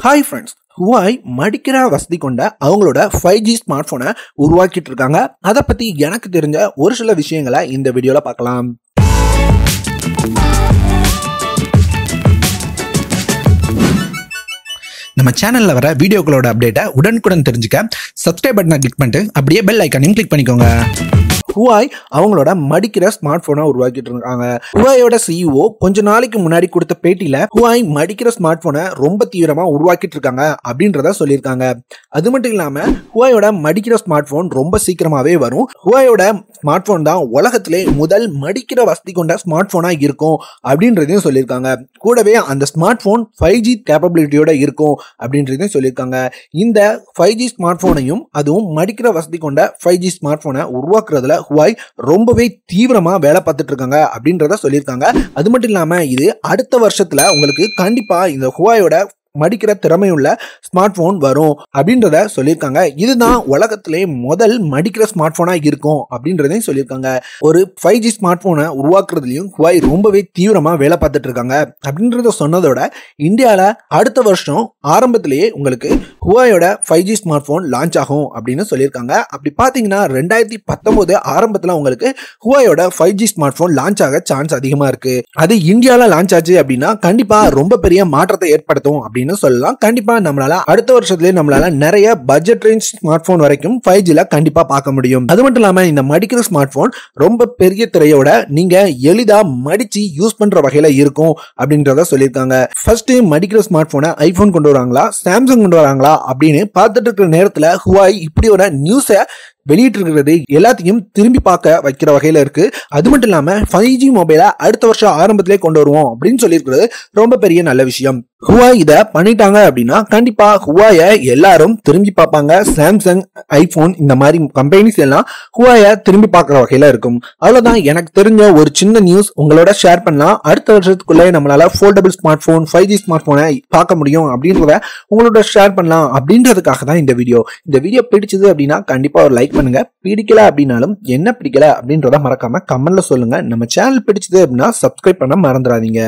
Hi friends, Huawei மடிக்கிற வசதி கொண்ட அவங்களோட 5G ஸ்மார்ட் போனை உருவாக்கிட்டு இருக்காங்க. அதை பத்தி எனக்கு தெரிஞ்ச ஒரு சில விஷயங்களை இந்த வீடியோல பார்க்கலாம். நம்ம சேனல்ல வர வீடியோக்களோட அப்டேட்டை உடனுக்குடன் தெரிஞ்சுக்க சப்ஸ்கிரைப் பட்டனை கிளிக் பண்ணிட்டு அப்படியே பெல் ஐகானையும் கிளிக் பண்ணிக்கோங்க. Huawei அவங்களோட மடிக்கிற ஸ்மார்ட் போனை உருவாக்கிட்டு இருக்காங்க. Huaweiயோட CEO கொஞ்ச நாளைக்கு முன்னாடி கொடுத்த பேட்டியில Huawei மடிக்கிற ஸ்மார்ட் போனை ரொம்ப தீவிரமா உருவாக்கிட்டு இருக்காங்க அப்படின்றத சொல்லியிருக்காங்க. அது மட்டும் இல்லாம Huaweiயோட மடிக்கிற ஸ்மார்ட் போன் ரொம்ப சீக்கிரமாவே வரும். Huaweiயோட ஸ்மார்ட் போன் தான் உலகத்திலே முதல் மடிக்கிற வசதி கொண்ட ஸ்மார்ட் போனா இருக்கும் அப்படின்றதையும் சொல்லியிருக்காங்க. கூடவே அந்த ஸ்மார்ட் போன் 5G கேப்பபிலிட்டியோட இருக்கும் அப்படின்றதையும் சொல்லியிருக்காங்க. இந்த 5G ஸ்மார்ட் போனையும் அதுவும் மடிக்கிற வசதி கொண்ட 5G ஸ்மார்ட் போனை உருவாக்குறதுல Huawei ரொம்பவே தீவிரமா வேலை பார்த்துட்டு இருக்காங்க அப்படின்றத சொல்லியிருக்காங்க. அது மட்டும் இல்லாம இது அடுத்த வருஷத்துல உங்களுக்கு கண்டிப்பா இந்த Huaweiயோட மடிக்கிற திறமையுள்ள ஸ்மார்ட் போன் வரும் அப்படின்றத சொல்லியிருக்காங்க. இதுதான் உலகத்திலே முதல் மடிக்கிற ஸ்மார்ட் போனா இருக்கும் அப்படின்றதையும் சொல்லியிருக்காங்க. ஒரு 5G ஸ்மார்ட் போனை உருவாக்குறதுலயும் Huawei ரொம்பவே தீவிரமா வேலை பார்த்துட்டு இருக்காங்க அப்படின்றத சொன்னதோட இந்தியால அடுத்த வருஷம் ஆரம்பத்திலேயே உங்களுக்கு Huaweiயோட 5G ஸ்மார்ட் போன் லான்ச் ஆகும் அப்படின்னு சொல்லியிருக்காங்க. அப்படி பாத்தீங்கன்னா 2019 ஆரம்பத்துல உங்களுக்கு Huaweiயோட 5G ஸ்மார்ட் போன் லான்ச் ஆக சான்ஸ் அதிகமா இருக்கு. அது இந்தியால லான்ச் ஆச்சு அப்படின்னா கண்டிப்பா ரொம்ப பெரிய மாற்றத்தை ஏற்படுத்தும் அப்படின்னு சொல்லலாம். கண்டிப்பா நம்மளால அடுத்த வருஷத்துலயே நம்மளால நிறைய பட்ஜெட் ரேஞ்ச் ஸ்மார்ட் போன் வரைக்கும் 5Gல கண்டிப்பா பார்க்க முடியும். அது மட்டும் இல்லாம இந்த மடிக்கிற ஸ்மார்ட் போன் ரொம்ப பெரிய திரையோட நீங்க எளிதா மடிச்சு யூஸ் பண்ற வகையில இருக்கும் அப்படின்றத சொல்லியிருக்காங்க. ஃபர்ஸ்ட் மடிக்கிற ஸ்மார்ட் போனை ஐபோன் கொண்டு வராங்களா, சாம்சங் கொண்டு வராங்களா அப்படின்னு பார்த்துட்டு இருக்கிற நேரத்துல Huawei இப்படி ஒரு நியூஸை வெளியிட்டு இருக்கிறது எல்லாத்தையும் திரும்பி பார்க்க வைக்கிற வகையில இருக்கு. அது மட்டும் இல்லாம 5G மொபைலை அடுத்த வருஷம் ஆரம்பத்திலே கொண்டு வருவோம் அப்படின்னு சொல்லியிருக்கிறது ரொம்ப பெரிய நல்ல விஷயம். Huawei இத பண்ணிட்டாங்க அப்படின்னா கண்டிப்பா Huawei எல்லாரும் திரும்பி பார்ப்பாங்க. சாம்சங், ஐபோன் இந்த மாதிரி கம்பெனிஸ் எல்லாம் Huawei திரும்பி பார்க்குற வகையில இருக்கும். அவ்வளவுதான் எனக்கு தெரிஞ்ச ஒரு சின்ன நியூஸ் உங்களோட ஷேர் பண்ணலாம். அடுத்த வருஷத்துக்குள்ளே நம்மளால foldable smart phone 5G smart போனை பார்க்க முடியும் அப்படின்றத உங்களோட ஷேர் பண்ணலாம் அப்படின்றதுக்காக தான் இந்த வீடியோ. இந்த வீடியோ பிடிச்சது அப்படின்னா கண்டிப்பா ஒரு லைக் பண்ணுங்க. பிடிக்கல அப்படின்னாலும் என்ன பிடிக்கல அப்படின்றத மறக்காம கமெண்ட்ல சொல்லுங்க. நம்ம சேனல் பிடிச்சது அப்படின்னா சப்ஸ்கிரைப் பண்ண மறந்துடாதீங்க.